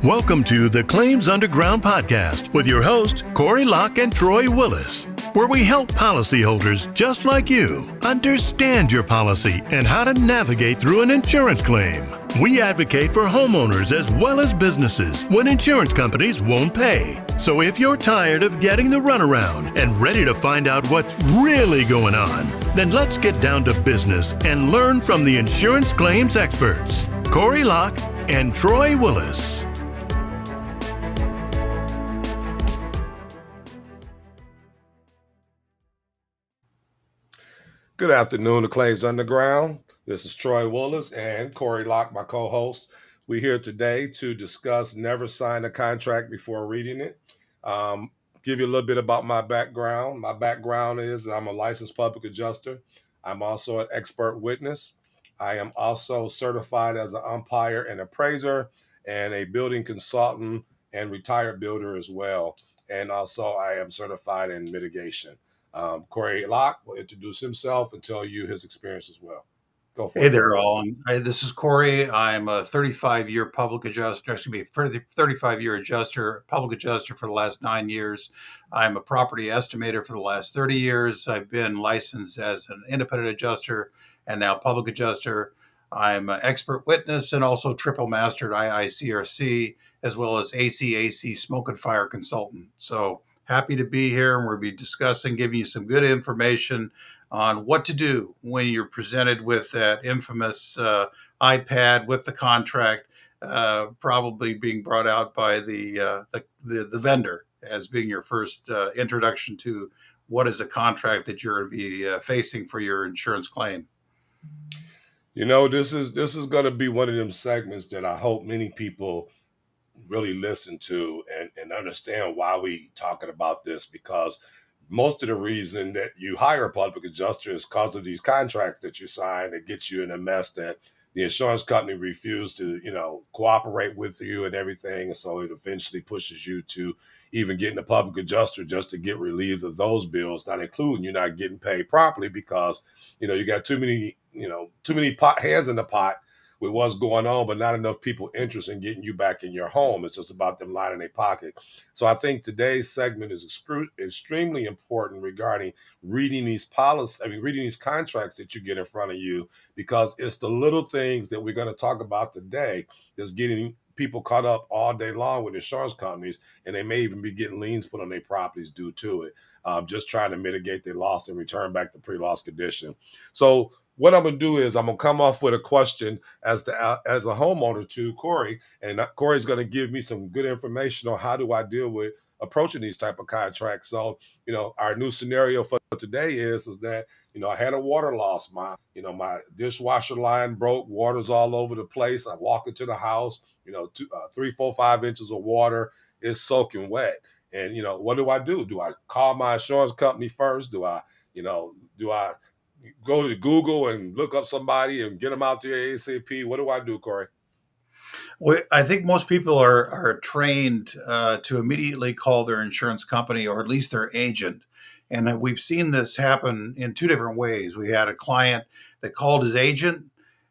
Welcome to the Claims Underground podcast with your hosts, Corey Locke and Troy Willis, where we help policyholders just like you understand your policy and how to navigate through an insurance claim. We advocate for homeowners as well as businesses when insurance companies won't pay. So if you're tired of getting the runaround and ready to find out what's really going on, then let's get down to business and learn from the insurance claims experts, Corey Locke and Troy Willis. Good afternoon to Claims Underground. This is Troy Willis and Corey Locke, my co-host. We're here today to discuss never sign a contract before reading it. Give you a little bit about my background. My background is I'm a licensed public adjuster. I'm also an expert witness. I am also certified as an umpire and appraiser and a building consultant and retired builder as well. And also I am certified in mitigation. Corey Locke will introduce himself and tell you his experience as well. Go for it. Hey there, all. This is Corey. I'm a 35-year public adjuster, 35-year adjuster, public adjuster for the last 9 years. I'm a property estimator for the last 30 years. I've been licensed as an independent adjuster and now public adjuster. I'm an expert witness and also triple mastered IICRC, as well as ACAC smoke and fire consultant. So happy to be here, and we'll be discussing, giving you some good information on what to do when you're presented with that infamous iPad with the contract, probably being brought out by the vendor as being your first introduction to what is a contract that you're going to be facing for your insurance claim. You know, this is going to be one of them segments that I hope many people really listen to and understand why we talking about this, because most of the reason that you hire a public adjuster is because of these contracts that you sign that get you in a mess that the insurance company refused to, cooperate with you and everything. And so it eventually pushes you to even getting a public adjuster just to get relieved of those bills, not including you're not getting paid properly because, you got too many hands in the pot with what's going on, but not enough people interested in getting you back in your home. It's just about them lining their pocket. So I think today's segment is extremely important regarding reading these reading these contracts that you get in front of you, because it's the little things that we're going to talk about today that's getting people caught up all day long with insurance companies, and they may even be getting liens put on their properties due to it, just trying to mitigate their loss and return back to pre-loss condition. So what I'm going to do is I'm going to come off with a question as a homeowner to Corey, and Corey's going to give me some good information on how do I deal with approaching these type of contracts. So, our new scenario for today is that, I had a water loss. My dishwasher line broke, water's all over the place. I walk into the house, 3, 4, 5 inches of water is soaking wet. And, what do I do? Do I call my insurance company first? Do I go to Google and look up somebody and get them out there ASAP? What do I do, Corey? Well, I think most people are trained to immediately call their insurance company or at least their agent. And we've seen this happen in two different ways. We had a client that called his agent,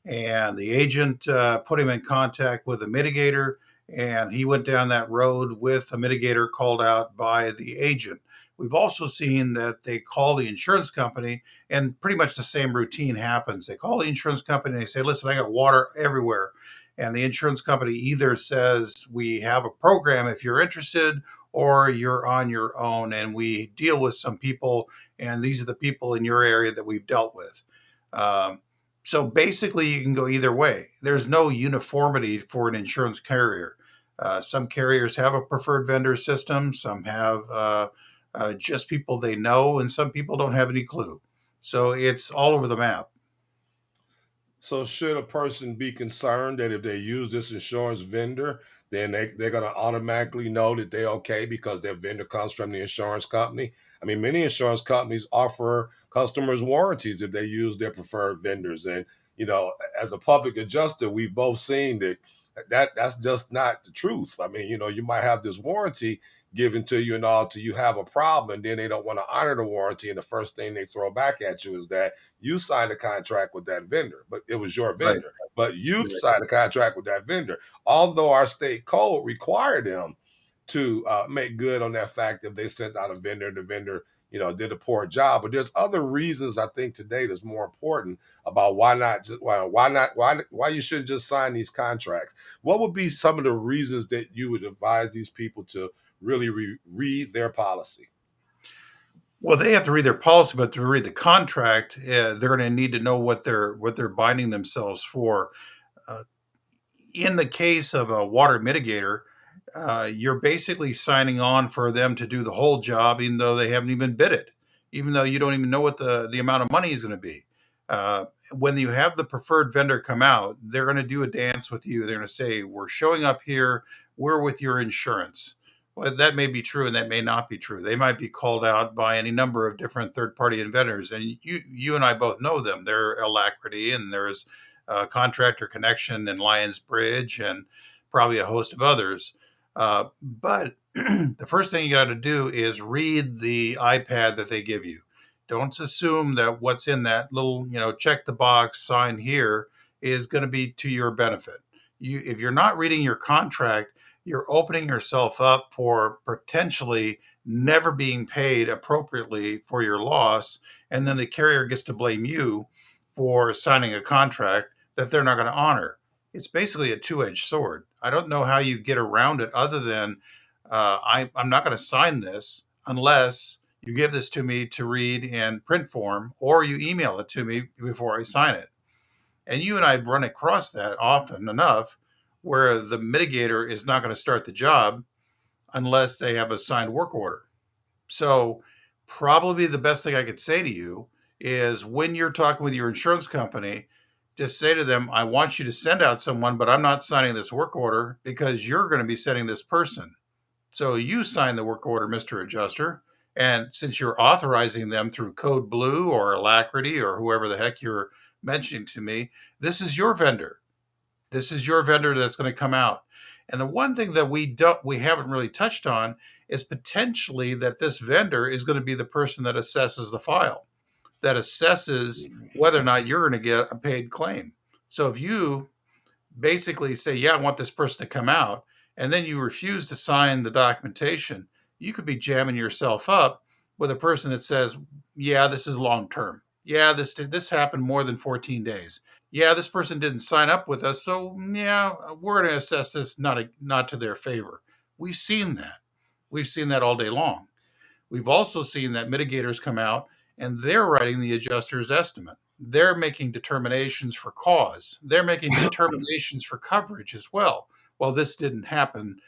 and the agent put him in contact with a mitigator, and he went down that road with a mitigator called out by the agent. We've also seen that they call the insurance company and pretty much the same routine happens. They call the insurance company and they say, listen, I got water everywhere. And the insurance company either says, we have a program if you're interested, or you're on your own and we deal with some people, and these are the people in your area that we've dealt with. So basically you can go either way. There's no uniformity for an insurance carrier. Some carriers have a preferred vendor system. Some have just people they know, and some people don't have any clue. So it's all over the map. So should a person be concerned that if they use this insurance vendor, then they're going to automatically know that they're okay because their vendor comes from the insurance company? I mean, many insurance companies offer customers warranties if they use their preferred vendors. And, as a public adjuster, we've both seen that's just not the truth. I mean, you might have this warranty, given to you and all till you have a problem, and then they don't want to honor the warranty, and the first thing they throw back at you is that you signed a contract with that vendor, but it was your Right. vendor, but you Right. signed a contract with that vendor, although our state code required them to make good on that fact if they sent out a vendor, the vendor did a poor job. But there's other reasons I think today that's more important about why you shouldn't just sign these contracts. What would be some of the reasons that you would advise these people to really read their policy? Well, they have to read their policy, but to read the contract, they're going to need to know what they're binding themselves for. Uh, in the case of a water mitigator, you're basically signing on for them to do the whole job, even though they haven't even bid it, even though you don't even know what the amount of money is going to be. When you have the preferred vendor come out, they're going to do a dance with you. They're going to say, "We're showing up here. We're with your insurance." Well, that may be true, and that may not be true. They might be called out by any number of different third-party vendors, and you and I both know them. They're Alacrity, and there's Contractor Connection and Lions Bridge, and probably a host of others. But the first thing you got to do is read the iPad that they give you. Don't assume that what's in that little, check the box, sign here is going to be to your benefit. If you're not reading your contract, you're opening yourself up for potentially never being paid appropriately for your loss. And then the carrier gets to blame you for signing a contract that they're not going to honor. It's basically a two-edged sword. I don't know how you get around it other than I'm not going to sign this unless you give this to me to read in print form or you email it to me before I sign it. And you and I have run across that often enough where the mitigator is not going to start the job unless they have a signed work order. So probably the best thing I could say to you is when you're talking with your insurance company, just say to them, I want you to send out someone, but I'm not signing this work order because you're going to be sending this person. So you sign the work order, Mr. Adjuster. And since you're authorizing them through Code Blue or Alacrity or whoever the heck you're mentioning to me, this is your vendor. This is your vendor that's going to come out. And the one thing that we haven't really touched on is potentially that this vendor is going to be the person that assesses the file, that assesses whether or not you're going to get a paid claim. So if you basically say, yeah, I want this person to come out, and then you refuse to sign the documentation, you could be jamming yourself up with a person that says, yeah, this is long term. Yeah, this happened more than 14 days. Yeah, this person didn't sign up with us, so yeah, we're going to assess this not to their favor. We've seen that. We've seen that all day long. We've also seen that mitigators come out and they're writing the adjuster's estimate. They're making determinations for cause. They're making determinations for coverage as well. Well, this didn't happen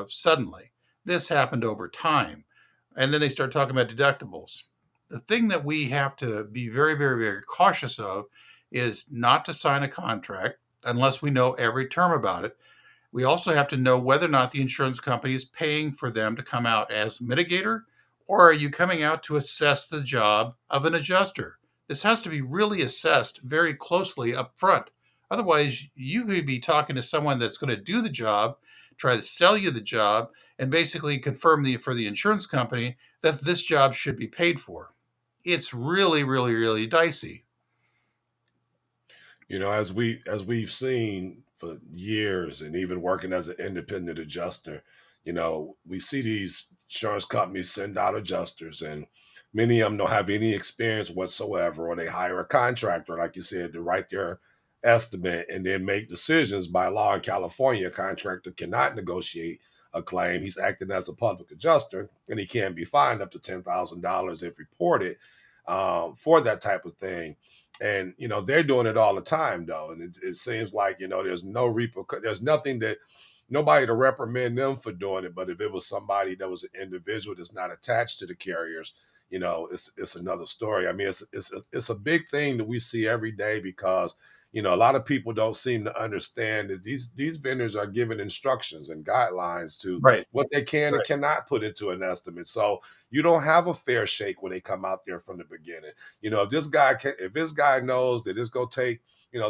suddenly. This happened over time. And then they start talking about deductibles. The thing that we have to be very, very, very cautious of is not to sign a contract unless we know every term about it. We also have to know whether or not the insurance company is paying for them to come out as mitigator, or are you coming out to assess the job of an adjuster? This has to be really assessed very closely up front. Otherwise, you could be talking to someone that's going to do the job, try to sell you the job, and basically confirm for the insurance company that this job should be paid for. It's really, really, really dicey. As we've seen for years, and even working as an independent adjuster, we see these insurance companies send out adjusters, and many of them don't have any experience whatsoever, or they hire a contractor, like you said, to write their estimate and then make decisions. By law in California, a contractor cannot negotiate a claim. He's acting as a public adjuster, and he can be fined up to $10,000 if reported for that type of thing. And they're doing it all the time, though, and it seems like there's there's nothing that nobody to reprimand them for doing it. But if it was somebody that was an individual that's not attached to the carriers, it's another story. I mean, it's a big thing that we see every day because a lot of people don't seem to understand that these vendors are given instructions and guidelines to Right. what they can and cannot put into an estimate. So you don't have a fair shake when they come out there from the beginning. If this guy knows that it's gonna take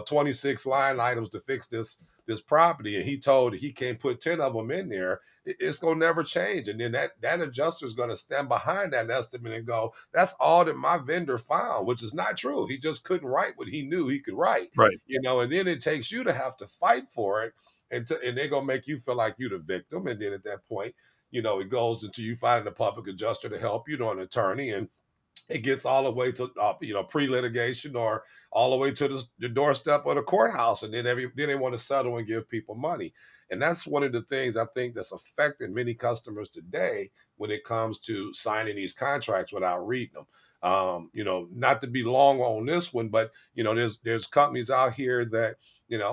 26 line items to fix this this property, and he told he can't put 10 of them in there, it's going to never change. And then that adjuster is going to stand behind that estimate and go, that's all that my vendor found, which is not true. He just couldn't write what he knew he could write, Right. and then it takes you to have to fight for it. And they're going to make you feel like you're the victim. And then at that point, it goes into you finding a public adjuster to help you, an attorney, and it gets all the way to pre-litigation or all the way to the doorstep of the courthouse, and then they want to settle and give people money. And that's one of the things I think that's affecting many customers today when it comes to signing these contracts without reading them. Not to be long on this one, but there's companies out here that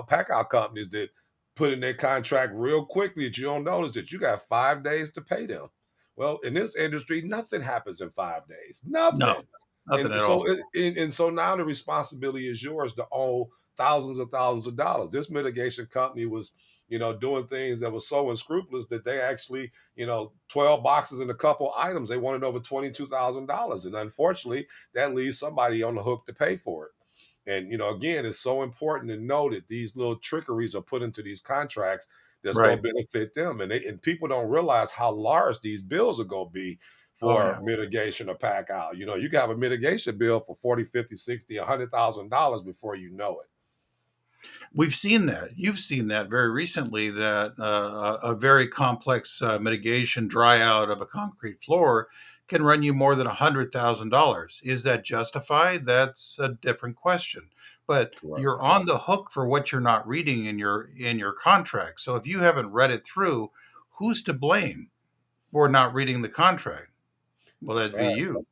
pack out companies that put in their contract real quickly that you don't notice that you got 5 days to pay them. Well, in this industry, nothing happens in 5 days. No, Nothing. nothing And at so, all. and so now the responsibility is yours to owe thousands and thousands of dollars. This mitigation company was, doing things that was so unscrupulous that they actually, 12 boxes and a couple items, they wanted over $22,000. And unfortunately, that leaves somebody on the hook to pay for it. And again, it's so important to know that these little trickeries are put into these contracts that's Right. going to benefit them. And people don't realize how large these bills are going to be Oh for yeah. mitigation or pack out. You can have a mitigation bill for 40, 50, 60, $100,000 before you know it. We've seen that. You've seen that very recently, that a very complex mitigation dry out of a concrete floor can run you more than $100,000. Is that justified? That's a different question. But Correct. you're on the hook for what you're not reading in your contract. So if you haven't read it through, who's to blame for not reading the contract? Well, that'd be Fact. you.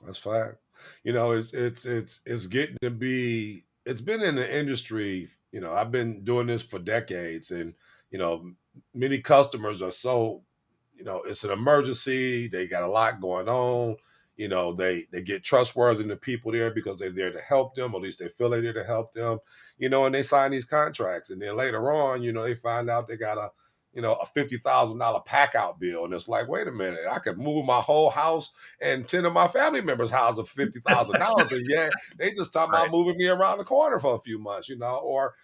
That's fact. It's getting to be. It's been in the industry. I've been doing this for decades, and you know, many customers are so. It's an emergency. They got a lot going on. They get trustworthy in the people there because they're there to help them. Or at least they feel they're there to help them. And they sign these contracts, and then later on, they find out they got a $50,000 pack out bill, and it's like, wait a minute, I could move my whole house and 10 of my family members' house for $50,000, and yet they just talking Right. about moving me around the corner for a few months, or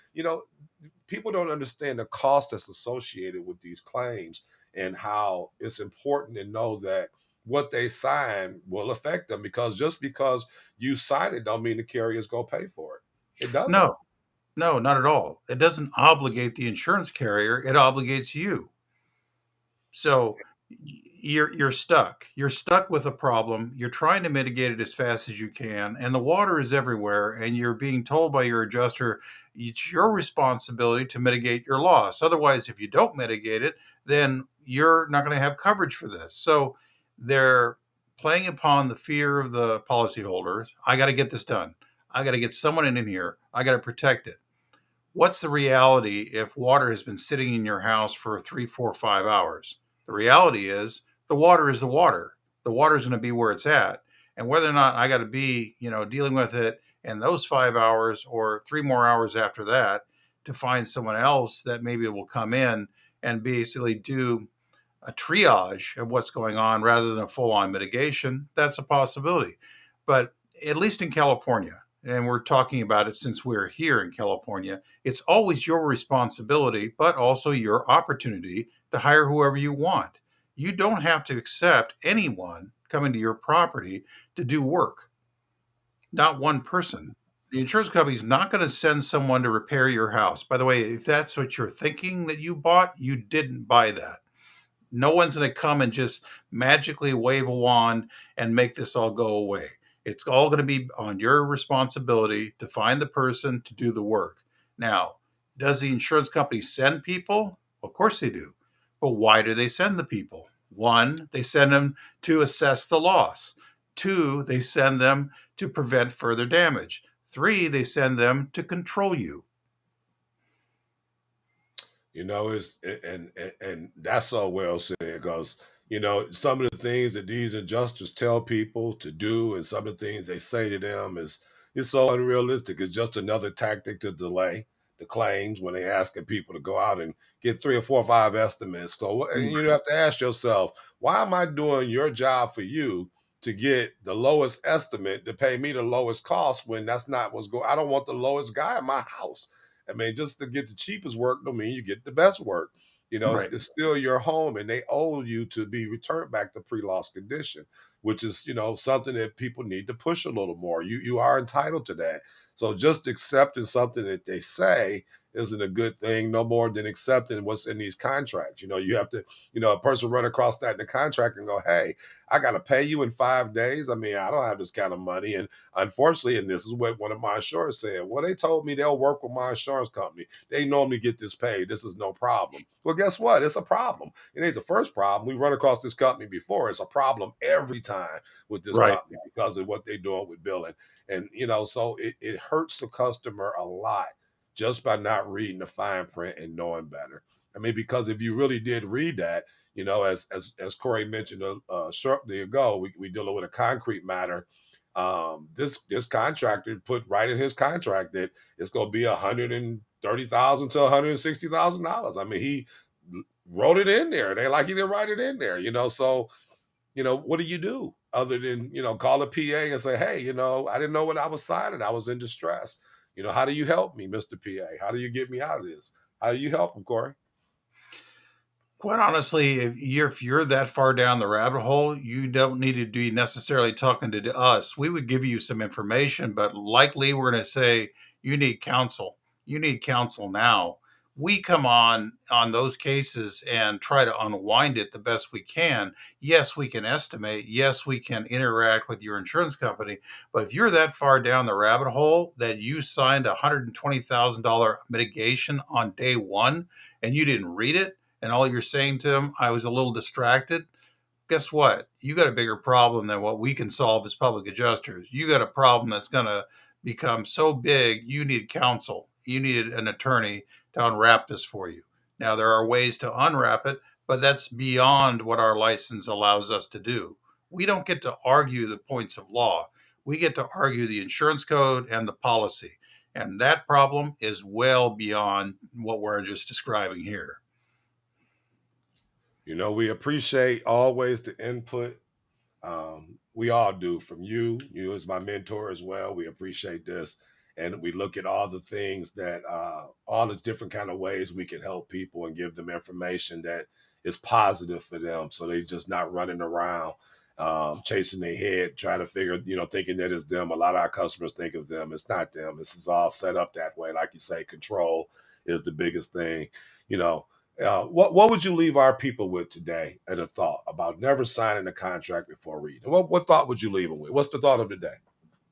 people don't understand the cost that's associated with these claims and how it's important to know that what they sign will affect them, because just because you sign it don't mean the carrier's gonna pay for it. It doesn't. No, no, not at all. It doesn't obligate the insurance carrier. It obligates you. So you're stuck. You're stuck with a problem. You're trying to mitigate it as fast as you can, and the water is everywhere. And you're being told by your adjuster it's your responsibility to mitigate your loss. Otherwise, if you don't mitigate it, then you're not going to have coverage for this. So they're playing upon the fear of the policyholders. I got to get this done. I got to get someone in here. I got to protect it. What's the reality if water has been sitting in your house for 3, 4, 5 hours? The reality is the water is the water. The water is going to be where it's at. And whether or not I got to be, dealing with it in those 5 hours or 3 more hours after that to find someone else that maybe will come in and basically do a triage of what's going on rather than a full on mitigation, that's a possibility. But at least in California, and we're talking about it since we're here in California, it's always your responsibility, but also your opportunity to hire whoever you want. You don't have to accept anyone coming to your property to do work, not one person. The insurance company is not going to send someone to repair your house. By the way, if that's what you're thinking that you bought, you didn't buy that. No one's going to come and just magically wave a wand and make this all go away. It's all going to be on your responsibility to find the person to do the work. Now, does the insurance company send people? Of course they do. But why do they send the people? One, they send them to assess the loss. Two, they send them to prevent further damage. Three, they send them to control you. It's and that's so well said, because some of the things that these adjusters tell people to do and some of the things they say to them is so unrealistic. It's just another tactic to delay the claims when they asking people to go out and get 3 or 4 or 5 estimates. So and you have to ask yourself, why am I doing your job for you to get the lowest estimate to pay me the lowest cost when that's not what's going? I don't want the lowest guy in my house. I mean, just to get the cheapest work don't mean you get the best work. Right. It's still your home, and they owe you to be returned back to pre-loss condition, which is, something that people need to push a little more. You are entitled to that. So just accepting something that they say isn't a good thing, no more than accepting what's in these contracts. You have to, a person run across that in the contract and go, hey, I got to pay you in 5 days. I mean, I don't have this kind of money. And unfortunately, and this is what one of my insurers said, well, they told me they'll work with my insurance company. They normally get this paid. This is no problem. Well, guess what? It's a problem. It ain't the first problem. We run across this company before. It's a problem every time with this Right. company because of what they're doing with billing. And, so it hurts the customer a lot just by not reading the fine print and knowing better. I mean, because if you really did read that, as Corey mentioned shortly ago, we dealing with a concrete matter. This contractor put right in his contract that it's going to be $130,000 to $160,000. I mean, he wrote it in there. They like he didn't write it in there, So, what do you do other than call a PA and say, hey, I didn't know what I was signing. I was in distress. How do you help me, Mr. PA? How do you get me out of this? How do you help him, Corey? Quite honestly, if you're that far down the rabbit hole, you don't need to be necessarily talking to us. We would give you some information, but likely we're going to say you need counsel. You need counsel now. We come on those cases and try to unwind it the best we can. Yes, we can estimate. Yes, we can interact with your insurance company. But if you're that far down the rabbit hole that you signed a $120,000 mitigation on day one and you didn't read it, and all you're saying to them, I was a little distracted, guess what? You got a bigger problem than what we can solve as public adjusters. You got a problem that's going to become so big, you need counsel. You need an attorney to unwrap this for you. Now, there are ways to unwrap it, but that's beyond what our license allows us to do. We don't get to argue the points of law. We get to argue the insurance code and the policy. And that problem is well beyond what we're just describing here. We appreciate always the input. We all do, from you as my mentor as well. We appreciate this. And we look at all the things that, all the different kind of ways we can help people and give them information that is positive for them. So they're just not running around chasing their head, trying to figure, thinking that it's them. A lot of our customers think it's them. It's not them. This is all set up that way. Like you say, control is the biggest thing. What would you leave our people with today as a thought about never signing a contract before reading? What thought would you leave them with? What's the thought of the day?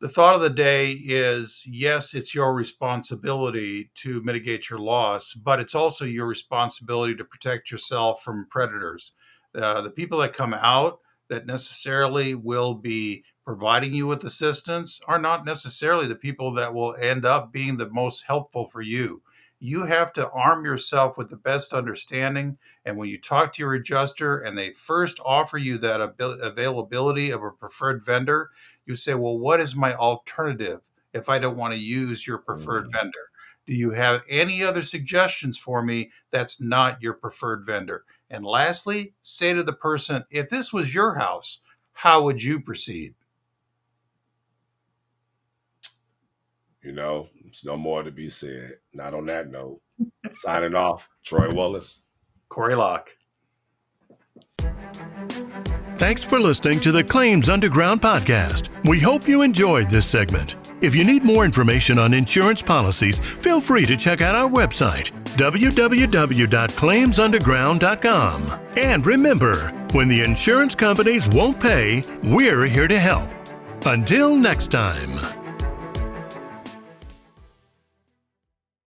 The thought of the day is, yes, it's your responsibility to mitigate your loss, but it's also your responsibility to protect yourself from predators. The people that come out that necessarily will be providing you with assistance are not necessarily the people that will end up being the most helpful for you. You have to arm yourself with the best understanding. And when you talk to your adjuster and they first offer you that availability of a preferred vendor, you say, well, what is my alternative if I don't want to use your preferred vendor? Do you have any other suggestions for me that's not your preferred vendor? And lastly, say to the person, if this was your house, how would you proceed? There's no more to be said. Not on that note. Signing off, Troy Willis. Corey Locke. Thanks for listening to the Claims Underground podcast. We hope you enjoyed this segment. If you need more information on insurance policies, feel free to check out our website, www.claimsunderground.com. And remember, when the insurance companies won't pay, we're here to help. Until next time.